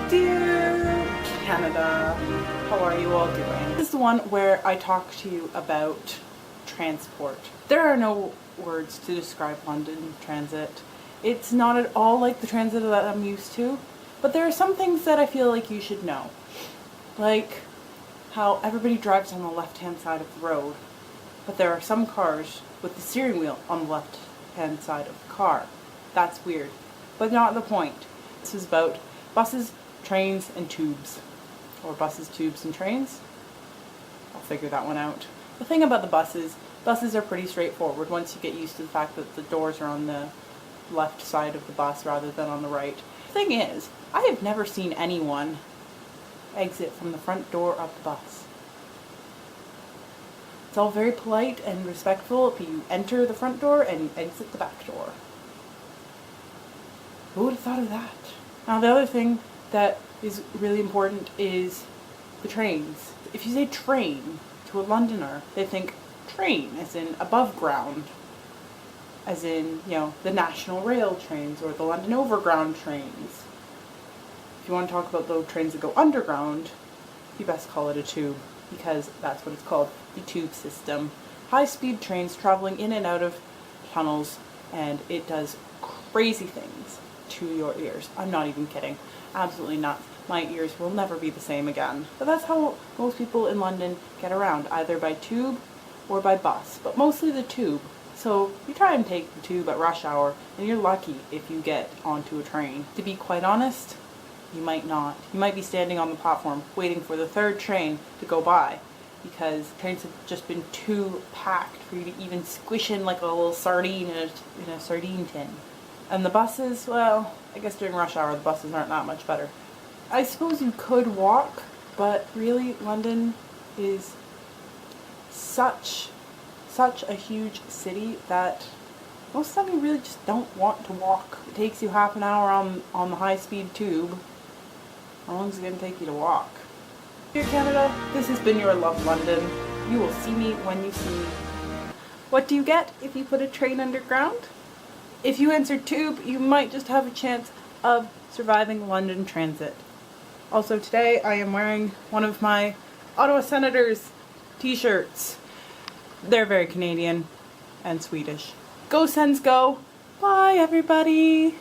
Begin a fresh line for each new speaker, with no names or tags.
Dear Canada, how are you all doing? This is the one where I talk to you about transport. There are no words to describe London Transit. It's not at all like the transit that I'm used to, but there are some things that I feel like you should know. Like how everybody drives on the left-hand side of the road, but there are some cars with the steering wheel on the left-hand side of the car. That's weird, but not the point. This is about buses, trains, and tubes. Or buses, tubes, and trains. I'll figure that one out. The thing about the buses are pretty straightforward once you get used to the fact that the doors are on the left side of the bus rather than on the right. The thing is, I have never seen anyone exit from the front door of the bus. It's all very polite and respectful, but you enter the front door and exit the back door. Who would have thought of that? Now the other thing that is really important is the trains. If you say train to a Londoner, they think train as in above ground, as in, you know, the National Rail trains or the London Overground trains. If you want to talk about the trains that go underground, you best call it a tube, because that's what it's called, the tube system. High-speed trains traveling in and out of tunnels, and it does crazy things to your ears. I'm not even kidding. Absolutely not. My ears will never be the same again. But that's how most people in London get around, either by tube or by bus, but mostly the tube. So you try and take the tube at rush hour, and you're lucky if you get onto a train. To be quite honest, you might not. You might be standing on the platform waiting for the third train to go by, because trains have just been too packed for you to even squish in like a little sardine in a sardine tin. And the buses, well, I guess during rush hour the buses aren't that much better. I suppose you could walk, but really London is such a huge city that most of the time you really just don't want to walk. It takes you half an hour on the high-speed tube. How long is it going to take you to walk? Dear Canada, this has been your Love London. You will see me when you see me. What do you get if you put a train underground? If you answer tube, you might just have a chance of surviving London Transit. Also today, I am wearing one of my Ottawa Senators t-shirts. They're very Canadian and Swedish. Go Sens go! Bye everybody!